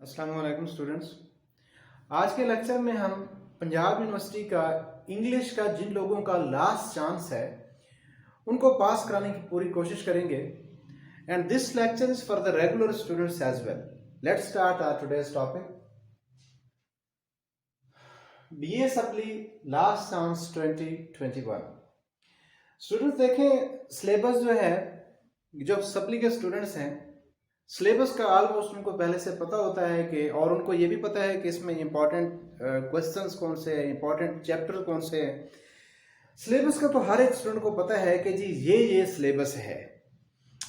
अस्सलाम वालेकुम स्टूडेंट्स। आज के लेक्चर में हम पंजाब यूनिवर्सिटी का इंग्लिश का जिन लोगों का लास्ट चांस है उनको पास कराने की पूरी कोशिश करेंगे and this lecture is for the regular students as well. Let's start our today's topic. BA supply last chance 2021। Students देखें, सिलेबस जो है, जो सप्ली के स्टूडेंट्स हैं, सिलेबस का ऑलमोस्ट उनको पहले से पता होता है कि, और उनको ये भी पता है कि इसमें इंपॉर्टेंट क्वेश्चंस कौन से हैं, इंपॉर्टेंट चैप्टर कौन से हैं। सिलेबस का तो हर एक स्टूडेंट को पता है कि जी ये सिलेबस है।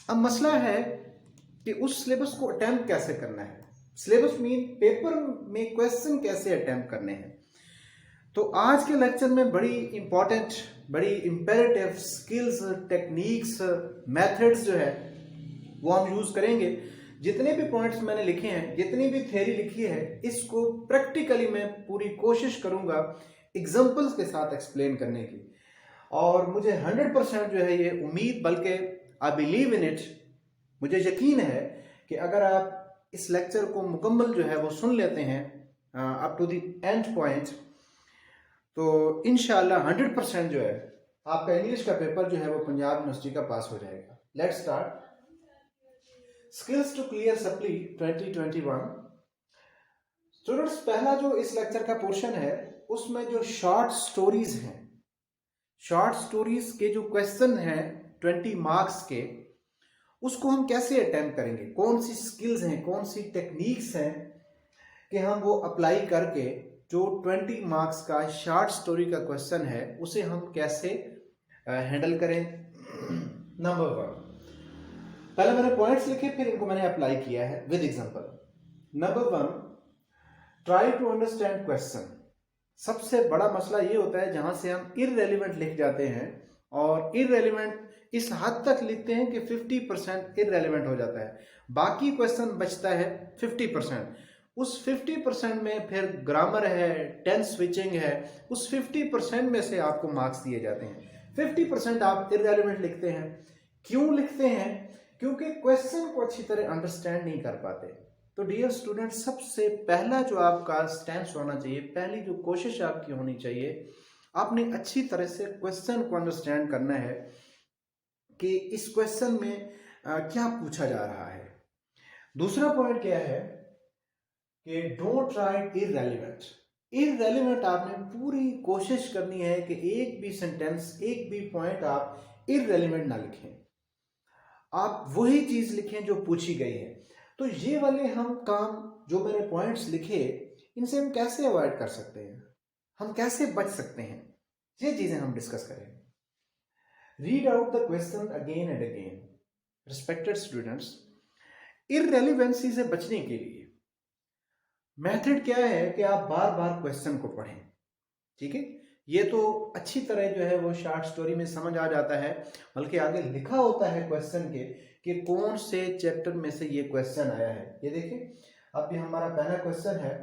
अब मसला है कि उस सिलेबस को अटेम्प्ट कैसे करना है। सिलेबस मीन पेपर में क्वेश्चन कैसे अटेम्प्ट करने हैं। तो आज के लेक्चर में बड़ी इंपॉर्टेंट, बड़ी इंपेरेटिव स्किल्स, टेक्निक्स, मेथड्स जो है वो हम यूज करेंगे। जितने भी पॉइंट्स मैंने लिखे हैं, जितनी भी थ्योरी लिखी है, इसको प्रैक्टिकली मैं पूरी कोशिश करूंगा एग्जांपल्स के साथ एक्सप्लेन करने की। और मुझे 100% जो है ये उम्मीद, बल्कि आई बिलीव इन इट, मुझे यकीन है कि अगर आप इस लेक्चर को मुकम्मल जो है वो सुन लेते हैं up to the end point, तो इंशाल्लाह 100% जो है आपका इंग्लिश का पेपर जो है वो पंजाब यूनिवर्सिटी का पास हो जाएगा। Let's start. Skills to clear supply 2021। Students, पहला जो इस लेक्चर का पोर्शन है उसमें जो शॉर्ट स्टोरीज हैं, शॉर्ट स्टोरीज के जो क्वेश्चन हैं 20 मार्क्स के, उसको हम कैसे अटेम्प्ट करेंगे, कौन सी स्किल्स हैं, कौन सी टेक्निक्स हैं कि हम वो अप्लाई करके जो 20 मार्क्स का शॉर्ट स्टोरी का क्वेश्चन है उसे हम कैसे हैंडल करें। नंबर 1, पहले मैंने पॉइंट्स लिखे, फिर इनको मैंने अप्लाई किया है with example. Number 1, try to understand question. सबसे बड़ा मसला ये होता है जहां से हम इररेलेवेंट लिख जाते हैं, और इररेलेवेंट इस हद तक लिखते हैं कि 50% इररेलेवेंट हो जाता है, बाकी क्वेश्चन बचता है 50%। उस 50% में फिर ग्रामर है, टेंस स्विचिंग है, उस 50% में से आपको मार्क्स दिए जाते हैं। 50% आप इररेलेवेंट लिखते हैं। क्यों लिखते हैं? क्योंकि क्वेश्चन को अच्छी तरह अंडरस्टैंड नहीं कर पाते। तो डियर स्टूडेंट, सबसे पहला जो आपका स्टैंस होना चाहिए, पहली जो कोशिश आपकी होनी चाहिए, आपने अच्छी तरह से क्वेश्चन को अंडरस्टैंड करना है कि इस क्वेश्चन में क्या पूछा जा रहा है। दूसरा पॉइंट क्या है कि डोंट राइट इररेलेवेंट। इररेलेवेंट आपने पूरी कोशिश करनी है कि एक भी सेंटेंस, एक भी पॉइंट आप इररेलेवेंट ना लिखें, आप वही चीज लिखें जो पूछी गई है। तो ये वाले हम काम, जो मैंने पॉइंट्स लिखे, इनसे हम कैसे अवॉइड कर सकते हैं, हम कैसे बच सकते हैं, ये चीजें हम डिस्कस करेंगे। Read out the question again and again. Respected students, irrelevancy से बचने के लिए मेथड क्या है कि आप बार बार क्वेश्चन को पढ़ें। ठीक है, ये तो अच्छी तरह जो है वो शॉर्ट स्टोरी में समझ आ जाता है, बल्कि आगे लिखा होता है क्वेश्चन के कि कौन से चैप्टर में से ये क्वेश्चन आया है। ये देखिए, अब ये हमारा पहला क्वेश्चन है,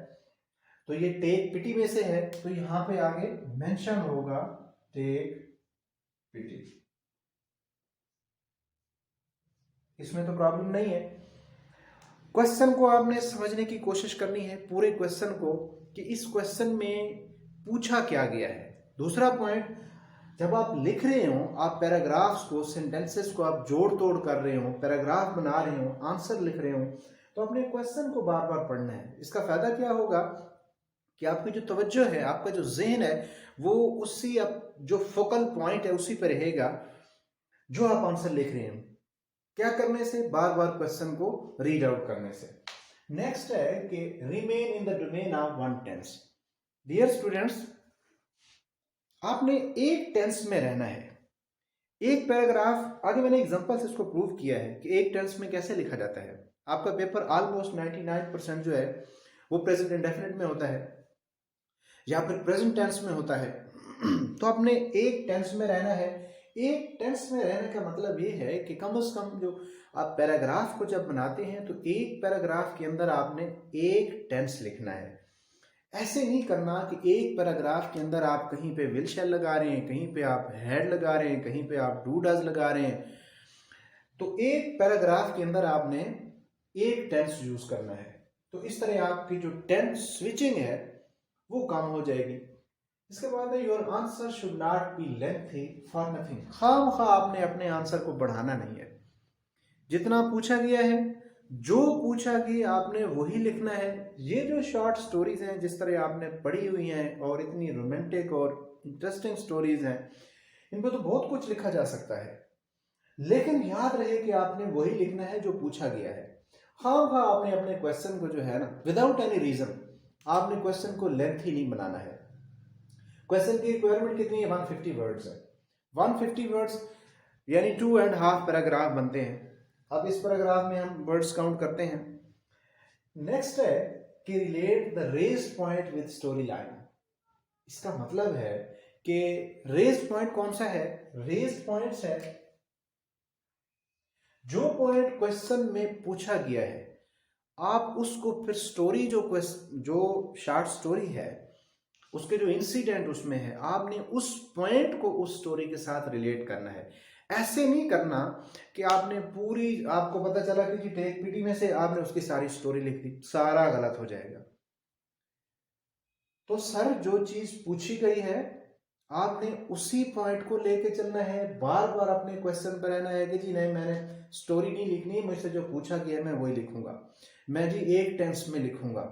तो ये टेक पिटी में से है, तो यहां पे आगे मेंशन होगा टेक पिटी। इसमें तो प्रॉब्लम नहीं है। क्वेश्चन को आपने समझने की कोशिश करनी है, पूरे क्वेश्चन को, कि इस क्वेश्चन में पूछा क्या गया है। दूसरा पॉइंट, जब आप लिख रहे हो, आप पैराग्राफ्स को, सेंटेंसेस को आप जोड़ तोड़ कर रहे हो, पैराग्राफ बना रहे हो, आंसर लिख रहे हो, तो अपने क्वेश्चन को बार बार पढ़ना है। इसका फायदा क्या होगा कि आपकी जो तवज्जो है, आपका जो जहन है, वो उसी जो फोकल पॉइंट है उसी पर रहेगा जो आप आंसर लिख रहे हैं। क्या करने से? बार बार क्वेश्चन को रीड आउट करने से। नेक्स्ट है कि remain in the domain of one tense. Dear students, आपने एक टेंस में रहना है। एक पैराग्राफ, आगे मैंने एग्जांपल से इसको प्रूव किया है कि एक टेंस में कैसे लिखा जाता है। आपका पेपर ऑलमोस्ट 99% जो है वो प्रेजेंट इंडेफिनिट में होता है या फिर प्रेजेंट टेंस में होता है। तो आपने एक टेंस में रहना है। एक टेंस में रहने का मतलब ये है कि कम से कम जो आप पैराग्राफ को जब बनाते हैं तो एक पैराग्राफ के अंदर आपने एक टेंस लिखना है। ऐसे नहीं करना कि एक पैराग्राफ के अंदर आप कहीं पे विल शैल लगा रहे हैं, कहीं पे आप हैड लगा रहे हैं, कहीं पे आप डू डज लगा रहे हैं। तो एक पैराग्राफ के अंदर आपने एक टेंस यूज करना है। तो इस तरह आपकी जो टेंस स्विचिंग है वो कम हो जाएगी। इसके बाद है your answer should not be lengthy for nothing. खामखा आपने अपने आंसर को बढ़ाना नहीं है। जितना पूछा गया है, जो पूछा गया आपने वही लिखना है। ये जो शॉर्ट स्टोरीज हैं जिस तरह आपने पढ़ी हुई हैं और इतनी रोमांटिक और इंटरेस्टिंग स्टोरीज हैं, इन पर तो बहुत कुछ लिखा जा सकता है, लेकिन याद रहे कि आपने वही लिखना है जो पूछा गया है। हाँ आपने अपने क्वेश्चन को जो है ना, विदाउट एनी रीजन आपने क्वेश्चन को लेंथी नहीं बनाना है। क्वेश्चन की रिक्वायरमेंट कितनी है? 150 वर्ड्स है। 150 वर्ड्स यानी 2.5 पैराग्राफ बनते हैं। अब इस पैराग्राफ में हम वर्ड्स काउंट करते हैं। नेक्स्ट है कि relate the raised point with story line. इसका मतलब है कि रेज्ड पॉइंट कौन सा है? रेज्ड पॉइंट्स है जो पॉइंट क्वेश्चन में पूछा गया है, आप उसको फिर स्टोरी जो शॉर्ट स्टोरी है उसके जो इंसिडेंट उसमें है, आपने उस पॉइंट को उस स्टोरी के साथ रिलेट करना है। ऐसे नहीं करना कि आपने पूरी, आपको पता चला कि जी टेक पीटी में से आपने उसकी सारी स्टोरी लिख दी, सारा गलत हो जाएगा। तो सर जो चीज पूछी गई है आपने उसी पॉइंट को लेके चलना है। बार बार अपने क्वेश्चन पर रहना है कि जी नहीं, मैंने स्टोरी नहीं लिखनी है, मुझसे जो पूछा गया मैं वही लिखूंगा, मैं जी एक टेंस में लिखूंगा।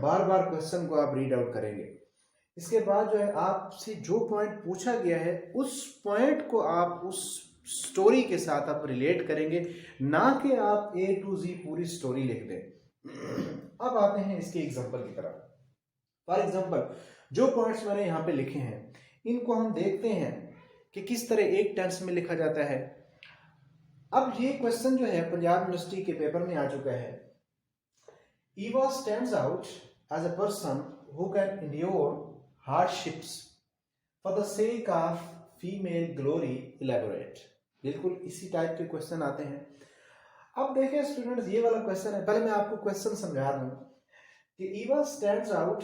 बार बार क्वेश्चन को आप रीड आउट करेंगे। इसके बाद जो है आपसे जो पॉइंट पूछा गया है उस पॉइंट को आप उस स्टोरी के साथ आप रिलेट करेंगे, ना कि आप A to Z पूरी स्टोरी लिख दें। अब आते हैं इसके एग्जांपल की तरफ। फॉर एग्जांपल जो पॉइंट्स मैंने यहाँ पे लिखे हैं इनको हम देखते हैं कि किस तरह एक टेंस में लिखा जाता है। अब ये क्वेश्चन जो है पंजाब यूनिवर्सिटी के पेपर में आ चुका है। Eva stands out as a person who can endure hardships for the sake of female glory, elaborate। बिल्कुल इसी टाइप के क्वेश्चन आते हैं। अब देखिए स्टूडेंट्स, ये वाला क्वेश्चन है, पहले मैं आपको क्वेश्चन समझा दूं कि Eva stands out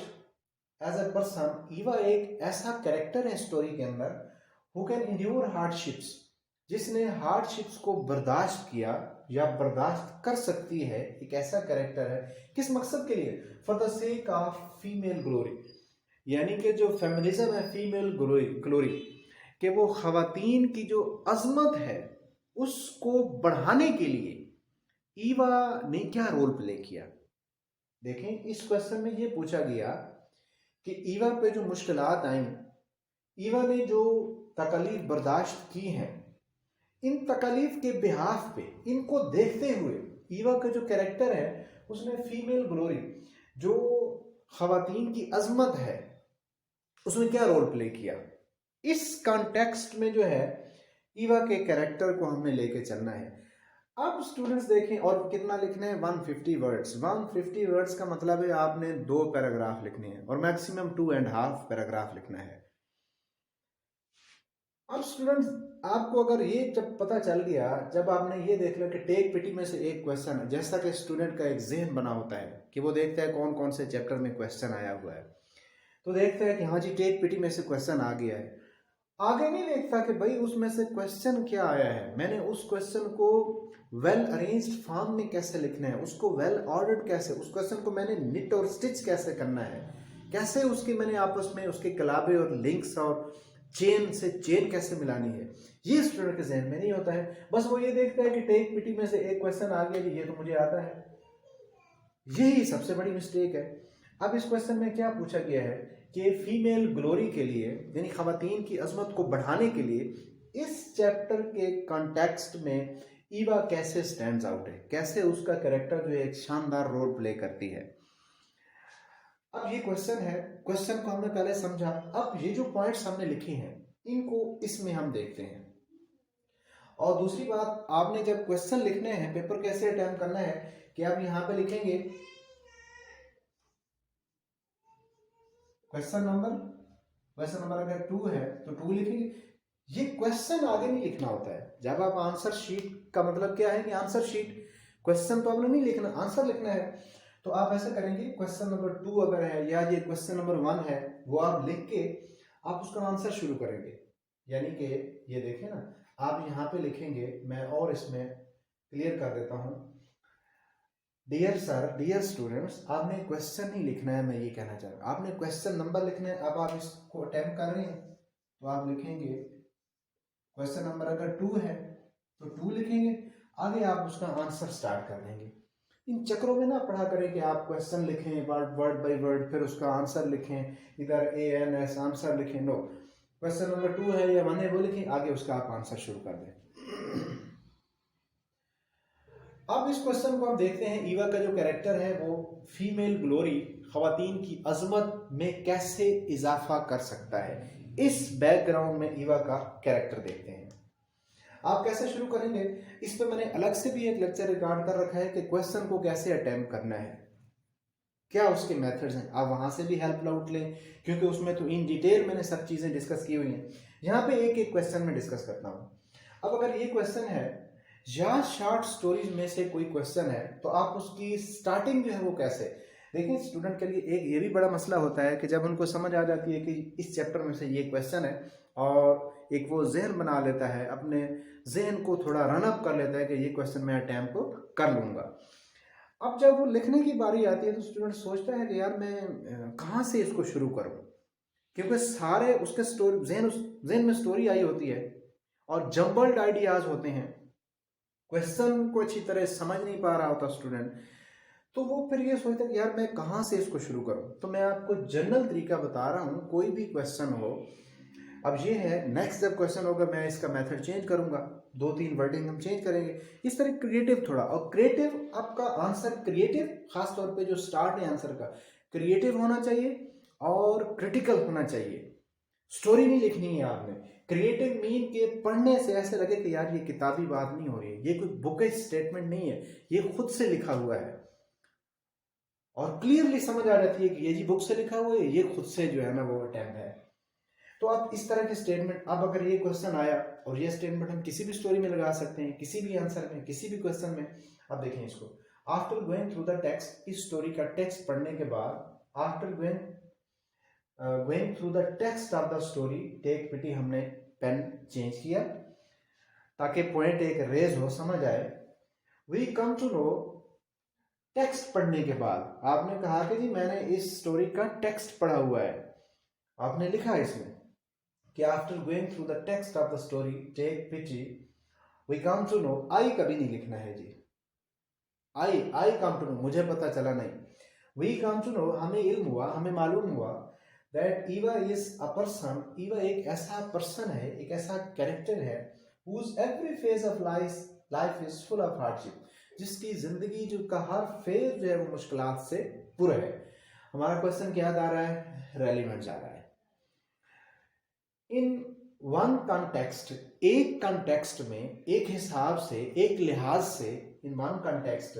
as a person. Eva एक ऐसा कैरेक्टर है स्टोरी के अंदर, हु कैन एंड्योर हार्डशिप्स, जिसने हार्डशिप्स को बर्दाश्त किया या बर्दाश्त कर सकती है। एक ऐसा कैरेक्टर है, किस मकसद के लिए? For the sake of female glory, यानी कि जो फेमिनिज्म है, फीमेल ग्लोरी, कि वो खवातीन की जो अजमत है उसको बढ़ाने के लिए ईवा ने क्या रोल प्ले किया। देखें इस क्वेश्चन में ये पूछा गया कि ईवा पे जो मुश्किलात आई, ईवा ने जो तकलीफ बर्दाश्त की हैं, इन तकलीफ के बिहाफ पे, इनको देखते हुए ईवा का जो कैरेक्टर है उसने फीमेल ग्लोरी, जो खवातीन की अजमत है, उसने क्या रोल प्ले किया। इस कॉन्टेक्स्ट में जो है ईवा के कैरेक्टर को हमने लेके चलना है। अब स्टूडेंट्स देखें, और कितना लिखना है? 150 वर्ड्स। 150 वर्ड्स का मतलब है आपने 2 पैराग्राफ लिखने हैं और मैक्सिमम 2.5 पैराग्राफ लिखना है। अब स्टूडेंट्स आपको अगर ये जब पता चल गया, जब आपने ये देख लिया कि टेक पीटी में से एक क्वेश्चन है, जैसा कि स्टूडेंट का एक जहन बना होता है कि वो देखता है कौन कौन से चैप्टर में क्वेश्चन आया हुआ है, तो देखता है कि हाँ जी टेक पीटी में से क्वेश्चन आ गया है। आगे नहीं देखता कि भाई उसमें से क्वेश्चन क्या आया है, मैंने उस क्वेश्चन को वेल अरेंज्ड फॉर्म में कैसे लिखना है, उसको वेल ऑर्डर्ड कैसे, उस क्वेश्चन को मैंने निट और स्टिच कैसे करना है, कैसे उसके मैंने आपस में उसके कलाबे और लिंक्स और चेन से चेन कैसे मिलानी है, ये स्टूडेंट के जहन में नहीं होता है। बस वो ये देखता है कि टेक पीटी में से एक क्वेश्चन आ गया, ये तो मुझे आता है। यही सबसे बड़ी मिस्टेक है। अब इस क्वेश्चन में क्या पूछा गया है कि फीमेल ग्लोरी के लिए, यानी खवातीन की अजमत को बढ़ाने के लिए, इस चैप्टर के कॉन्टेक्स्ट में ईवा कैसे स्टैंड्स आउट है, कैसे उसका कैरेक्टर जो है एक शानदार रोल प्ले करती है। अब ये क्वेश्चन है, क्वेश्चन को हमने पहले समझा। अब ये जो पॉइंट्स हमने लिखे हैं इनको इसमें हम देखते हैं। और दूसरी बात, आपने जब क्वेश्चन लिखने हैं, पेपर कैसे अटेम्प्ट करना है कि आप यहाँ पे लिखेंगे क्वेश्चन नंबर अगर 2 है तो 2 लिखेंगे। ये क्वेश्चन आगे नहीं लिखना होता है। जब आप आंसर शीट का मतलब क्या है कि आंसर शीट, क्वेश्चन तो आपने नहीं लिखना, आंसर लिखना है। तो आप ऐसा करेंगे, क्वेश्चन नंबर 2 अगर है या ये क्वेश्चन नंबर 1 है, वो आप लिख के आप उसका आंसर शुरू करेंगे। यानी कि ये देखें ना, आप यहाँ पे लिखेंगे, मैं और इसमें क्लियर कर देता हूँ। डियर सर, डियर स्टूडेंट्स, आपने क्वेश्चन नहीं लिखना है, मैं ये कहना चाह रहा हूँ, आपने क्वेश्चन नंबर लिखना है। अब आप इसको अटेम्प्ट कर रहे हैं तो आप लिखेंगे क्वेश्चन नंबर अगर 2 है तो 2 लिखेंगे, आगे आप उसका आंसर स्टार्ट कर देंगे। इन चक्रों में ना पढ़ा करें कि आप क्वेश्चन लिखें वर्ड बाय वर्ड, फिर उसका आंसर लिखें, इधर ANS आंसर लिखें। नो, क्वेश्चन नंबर 2 है या 1 है वो लिखें, आगे उसका आप आंसर शुरू कर दें। अब इस क्वेश्चन को हम देखते हैं, ईवा का जो कैरेक्टर है वो फीमेल ग्लोरी, खवातीन की अजमत में कैसे इजाफा कर सकता है। इस बैकग्राउंड में ईवा का कैरेक्टर देखते हैं। आप कैसे शुरू करेंगे, इस पे मैंने अलग से भी एक लेक्चर रिकॉर्ड कर रखा है कि क्वेश्चन को कैसे अटेम्प्ट करना है, क्या उसके मेथड्स हैं। आप वहां से भी हेल्प आउट लें, क्योंकि उसमें तो इन डिटेल मैंने सब चीजें डिस्कस की हुई हैं। यहाँ पे एक एक क्वेश्चन में डिस्कस करता हूँ। अब अगर ये क्वेश्चन है या शॉर्ट स्टोरीज में से कोई क्वेश्चन है, तो आप उसकी स्टार्टिंग जो है वो कैसे। देखिए, स्टूडेंट के लिए एक ये भी बड़ा मसला होता है कि जब उनको समझ आ जाती है कि इस चैप्टर में से ये क्वेश्चन है, और एक वो जहन बना लेता है, अपने जहन को थोड़ा रन अप कर लेता है कि ये क्वेश्चन मैं अटेम्प्ट कर लूंगा। अब जब वो लिखने की बारी आती है तो स्टूडेंट सोचता है कि यार मैं कहाँ से इसको शुरू करूँ, क्योंकि सारे उसके जहन में स्टोरी आई होती है और जम्बल्ड आइडियाज होते हैं, क्वेश्चन को अच्छी तरह समझ नहीं पा रहा होता स्टूडेंट, तो वो फिर ये सोचता है कि यार मैं कहाँ से इसको शुरू करूँ। तो मैं आपको जनरल तरीका बता रहा हूँ, कोई भी क्वेश्चन हो, अब ये है, नेक्स्ट जब क्वेश्चन होगा मैं इसका मेथड चेंज करूंगा, 2-3 वर्डिंग हम चेंज करेंगे, इस तरह क्रिएटिव थोड़ा। और क्रिएटिव आपका आंसर, क्रिएटिव खासतौर पे जो स्टार्ट है आंसर का, क्रिएटिव होना चाहिए और क्रिटिकल होना चाहिए। स्टोरी नहीं लिखनी है आपने। क्रिएटिव मीन के पढ़ने से ऐसे लगे कि यार ये किताबी बात नहीं हो रही है, ये कोई बुकिश स्टेटमेंट नहीं है, ये खुद से लिखा हुआ है, और क्लियरली समझ आ जाती है कि ये जी बुक से लिखा हुआ है, ये खुद से जो है ना वो अटेम्प्ट है। तो आप इस तरह के स्टेटमेंट, अब अगर ये क्वेश्चन आया और ये स्टेटमेंट हम किसी भी स्टोरी में लगा सकते हैं, किसी भी आंसर में, किसी भी क्वेश्चन में। अब देखें इसको, after going through the text, इस स्टोरी का टेक्स्ट पढ़ने के बाद, after going through the text of the story, take pity हमने पेन चेंज किया ताकि पॉइंट एक रेज हो, समझ आए। We come to know, text पढ़ने के बाद आपने कहा कि जी मैंने इस स्टोरी का टेक्स्ट पढ़ा हुआ है, आपने लिखा इसमें कि after going through the text of the story take pity we come to know. I कभी नहीं लिखना है जी, आई कम टू नो, मुझे पता चला नहीं। वी कम टू नो, हमें इल्म हुआ, हमें मालूम हुआ that Eva is a person, Eva एक ऐसा पर्सन है, एक ऐसा कैरेक्टर है, whose every phase of life is full of hardship, जिसकी जिंदगी जो का हर फेज जो है वो मुश्किलात से पूरा है। हमारा क्वेश्चन क्या आ रहा है, रेलिवेंट जा रहा है। इन वन कॉन्टेक्स्ट, एक कॉन्टेक्स्ट में, एक हिसाब से, एक लिहाज से, in one context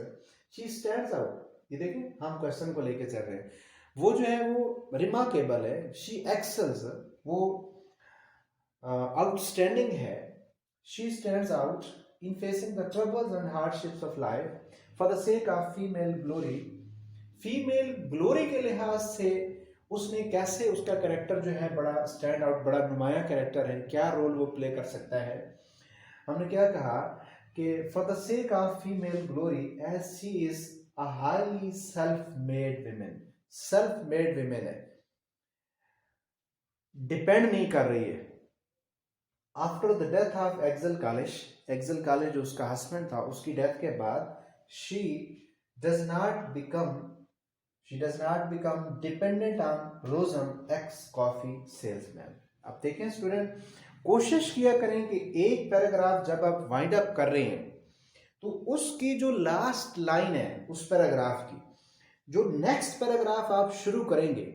she stands out. ये देखें, हम क्वेश्चन को लेके चल रहे हैं, वो जो है वो रिमार्केबल है, शी एक्सेल्स, वो आउटस्टैंडिंग है, she stands out in facing the troubles and hardships of life for the sake of female glory. Female glory के लिहाज से उसने कैसे, उसका कैरेक्टर जो है बड़ा स्टैंड आउट, बड़ा नुमाया कैरेक्टर है, क्या रोल वो प्ले कर सकता है। हमने क्या कहा कि for the sake of female glory as she is a highly self made women, self made women है, डिपेंड नहीं कर रही है। After the death of Axel college, Axel college जो उसका हस्बैंड था, उसकी डेथ के बाद she does not become dependent on Rosam ex coffee salesman. अब देखें स्टूडेंट, कोशिश किया करें कि एक पैराग्राफ जब आप वाइंड अप कर रहे हैं तो उसकी जो लास्ट लाइन है उस पैराग्राफ की, जो नेक्स्ट पैराग्राफ आप शुरू करेंगे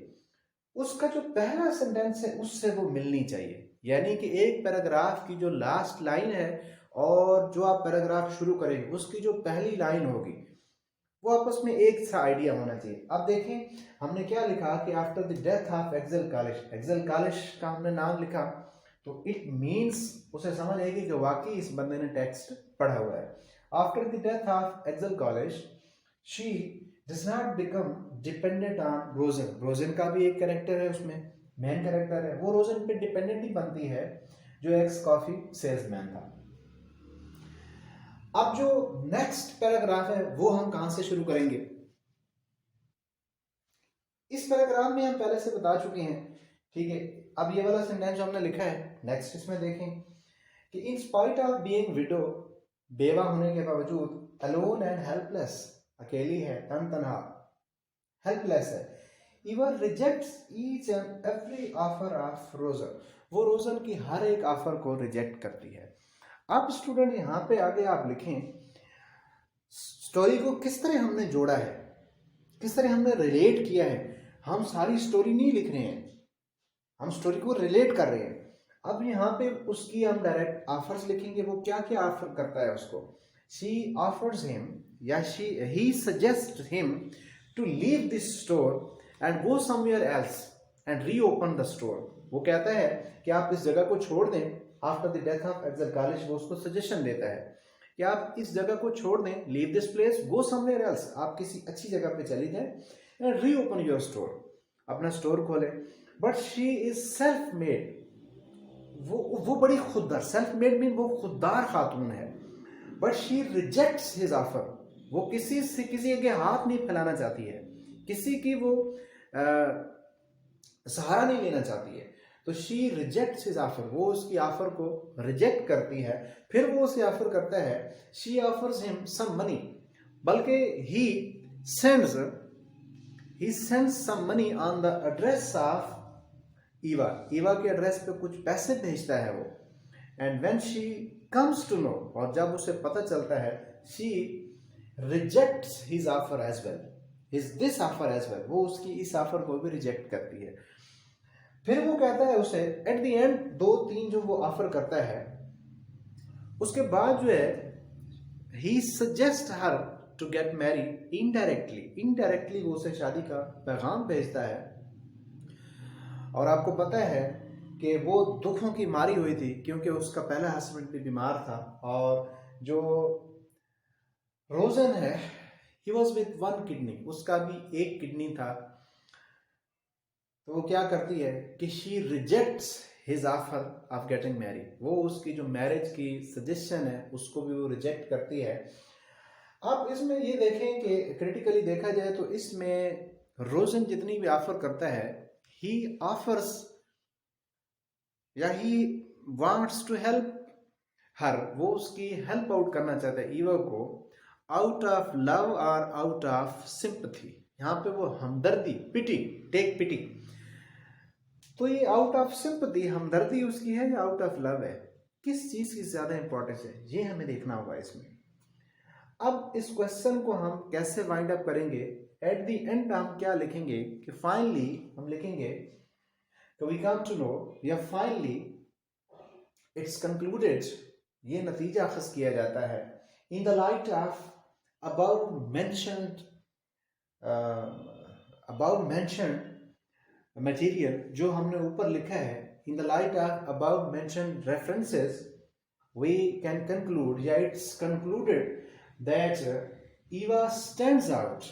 उसका जो पहला सेंटेंस है उससे वो मिलनी चाहिए। यानी कि एक पैराग्राफ की जो लास्ट लाइन है और जो आप पैराग्राफ शुरू करेंगे उसकी जो पहली लाइन होगी वो आपस में एक सा आइडिया होना चाहिए। अब देखें, हमने क्या लिखा कि after the death of Axel college, Axel college का हमने नाम लिखा, तो इट मीन्स उसे समझ आएगी कि वाकई इस बंदे ने टेक्स्ट पढ़ा हुआ है। After the death of Axel college she does not become dependent on Rosen, Rosen का भी एक कैरेक्टर है उसमें, मेन कैरेक्टर है, वो रोजन पे डिपेंडेंट ही बनती है जो एक्स कॉफी सेल्समैन था। अब जो नेक्स्ट पैराग्राफ है वो हम कहां से शुरू करेंगे? इस पैराग्राफ में हम पहले से बता चुके हैं, ठीक है। अब ये वाला सेंटेंस जो हमने लिखा है, नेक्स्ट इसमें देखें कि in spite of being window, बेवा होने के बावजूद, अलोन एंड हेल्पलेस, अकेली है, तनहा, हेल्पलेस है, Eva rejects each and every offer of Rosen, वो रोजन की हर एक ऑफर को रिजेक्ट करती है। अब स्टूडेंट यहाँ पे आगे आप लिखें स्टोरी को किस तरह हमने जोड़ा है, किस तरह हमने रिलेट किया है। हम सारी स्टोरी नहीं लिख रहे हैं, हम स्टोरी को रिलेट कर रहे हैं। अब यहाँ पे उसकी हम डायरेक्ट ऑफर्स लिखेंगे, वो क्या क्या ऑफर करता है उसको। शी ऑफर्स हिम या he suggest him to leave this store and go somewhere else and reopen the store. वो कहता है कि आप इस जगह को छोड़ दें। After the death of Afzal खालिश वो उसको सजेशन देता है कि आप इस जगह को छोड़ दें, leave this place, go somewhere else, आप किसी अच्छी जगह पे चली जाएं एंड रीओपन योर स्टोर, अपना स्टोर खोलें। But she is self made, वो बड़ी खुददार, सेल्फ मेड मीन वो खुददार खातून है। But she rejects his offer, वो किसी से किसी के हाथ नहीं फैलाना चाहती है, किसी की वो सहारा नहीं लेना चाहती है। तो शी रिजेक्ट्स हिज ऑफर, वो उसकी ऑफर को रिजेक्ट करती है। फिर वो उसे ऑफर करता है, she offers him some money, बल्कि he sends some money on the address of Eva, Eva के एड्रेस पे कुछ पैसे भेजता है वो। And when she comes to know, और जब उसे पता चलता है, she rejects his offer as well, his this offer as well, वो उसकी इस ऑफर को भी रिजेक्ट करती है। फिर वो कहता है उसे एट द एंड, 2-3 जो वो ऑफर करता है, उसके बाद जो है he suggest her to get married indirectly वो उसे शादी का पैगाम भेजता है। और आपको पता है कि वो दुखों की मारी हुई थी क्योंकि उसका पहला हस्बैंड भी बीमार था, और जो रोजन है ही वॉज विथ 1 किडनी, उसका भी 1 किडनी था। तो वो क्या करती है कि she rejects his offer of getting married, वो उसकी जो मैरिज की सजेशन है उसको भी वो रिजेक्ट करती है। अब इसमें ये देखें कि क्रिटिकली देखा जाए तो इसमें रोजन जितनी भी ऑफर करता है, he offers या he wants to help her, वो उसकी हेल्प आउट करना चाहता है ईवा को, आउट ऑफ लव और आउट ऑफ सिंपथी। यहाँ पे वो हमदर्दी, पिटी, टेक पिटी। तो ये आउट ऑफ सिंपथी, हमदर्दी उसकी है या आउट ऑफ लव है, किस चीज की ज्यादा इंपॉर्टेंस है, ये हमें देखना होगा इसमें। अब इस क्वेश्चन को हम कैसे वाइंड अप करेंगे, एट द एंड हम क्या लिखेंगे कि फाइनली हम लिखेंगे कि वी कम टू नो, या फाइनली इट्स कंक्लूडेड, ये नतीजा अखज़ किया जाता है, in the light of about mentioned material, जो हमने ऊपर लिखा है, in the light of about mentioned references we can conclude, या it's concluded that Eva stands out.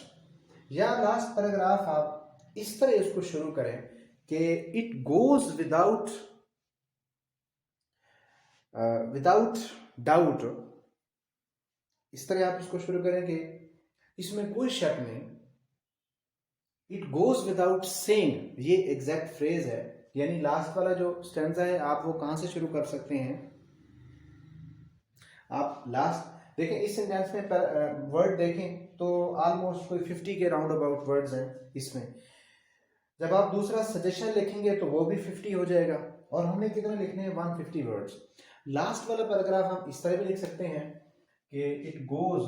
या लास्ट पैराग्राफ आप इस तरह इसको शुरू करें कि इट गोज विदाउट डाउट, इस तरह आप इसको शुरू करें कि इसमें कोई शक नहीं। इट गोज विदाउट सेइंग, ये एग्जैक्ट फ्रेज है, यानी लास्ट वाला जो स्टैंजा है आप वो कहां से शुरू कर सकते हैं। आप लास्ट देखें, इस सेंटेंस में वर्ड देखें तो ऑलमोस्ट कोई 50 के राउंड अबाउट वर्ड्स हैं इसमें। जब आप दूसरा सजेशन लिखेंगे तो वो भी 50 हो जाएगा, और हमने कितने लिखने हैं, 150 वर्ड्स। लास्ट वाला पैराग्राफ हम इस तरह भी लिख सकते हैं कि it goes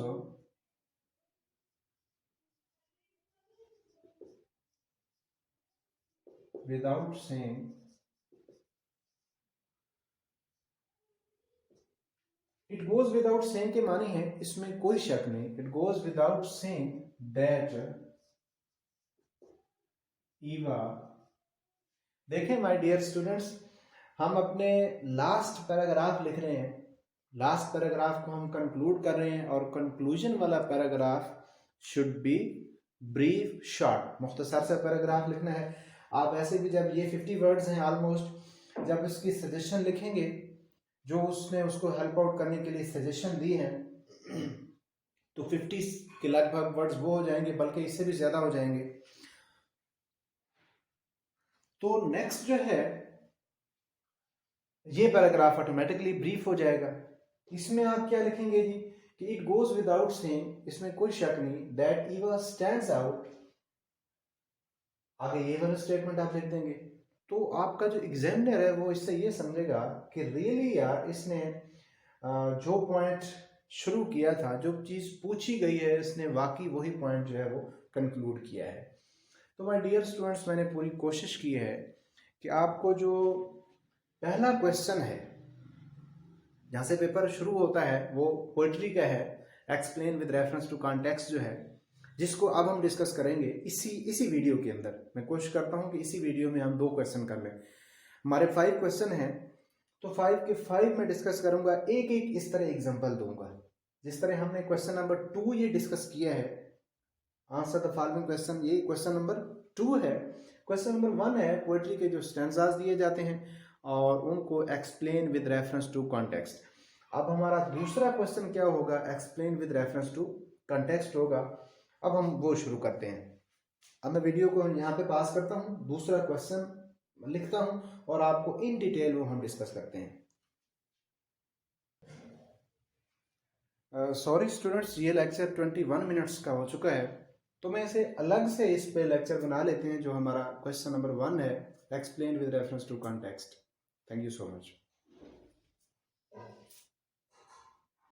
without saying, it goes without saying के मानी है इसमें कोई शक नहीं, it goes without saying that Eva. देखें माय डियर स्टूडेंट्स, हम अपने लास्ट पैराग्राफ लिख रहे हैं, लास्ट पैराग्राफ को हम कंक्लूड कर रहे हैं, और कंक्लूजन वाला paragraph should be brief short, मुख्तसर सा पैराग्राफ लिखना है। आप ऐसे भी जब ये 50 वर्ड्स हैं ऑलमोस्ट, जब इसकी सजेशन लिखेंगे, जो उसने उसको हेल्प आउट करने के लिए सजेशन दी है, तो 50 के लगभग वर्ड्स वो हो जाएंगे, बल्कि इससे भी ज़्यादा हो जाएंगे। तो नेक्स्ट जो है ये पैराग्राफ ऑटोमेटिकली ब्रीफ हो जाएगा। इसमें आप क्या लिखेंगे जी कि इट गोज विदाउट सेइंग, इसमें कोई शक नहीं, दैट ईवा स्टैंड्स आउट, आगे ये वाला स्टेटमेंट आप लिख देंगे। तो आपका जो एग्जामिनर है वो इससे ये समझेगा कि रियली यार इसने जो पॉइंट शुरू किया था, जो चीज़ पूछी गई है, इसने वाकई वही पॉइंट जो है वो कंक्लूड किया है। तो माय डियर स्टूडेंट्स, मैंने पूरी कोशिश की है कि आपको जो पहला क्वेश्चन है जहाँ से पेपर शुरू होता है वो पोइट्री का है, explain with reference to context जो है, जिसको अब हम डिस्कस करेंगे इसी वीडियो के अंदर। मैं कोशिश करता हूँ कि इसी वीडियो में हम 2 क्वेश्चन कर लें। हमारे 5 क्वेश्चन हैं, तो 5 के 5 मैं डिस्कस करूंगा, एक एक इस तरह एग्जांपल दूंगा। जिस तरह हमने क्वेश्चन नंबर 2 ये डिस्कस किया है, आंसर द फॉलोइंग क्वेश्चन, ये क्वेश्चन नंबर 2 है। क्वेश्चन नंबर 1 है पोएट्री के जो स्टैंजास दिए जाते हैं और उनको explain with reference to context. अब हमारा दूसरा क्वेश्चन क्या होगा, explain with reference to context होगा। अब हम वो शुरू करते हैं। अब मैं वीडियो को यहाँ पे पास करता हूँ, दूसरा क्वेश्चन लिखता हूँ और आपको इन डिटेल वो हम डिस्कस करते हैं। सॉरी स्टूडेंट्स, ये लेक्चर 21 मिनट्स का हो चुका है, तो मैं इसे अलग से इस पे लेक्चर बना लेते हैं। जो हमारा क्वेश्चन नंबर 1 है, explain with reference to context. Thank you so much.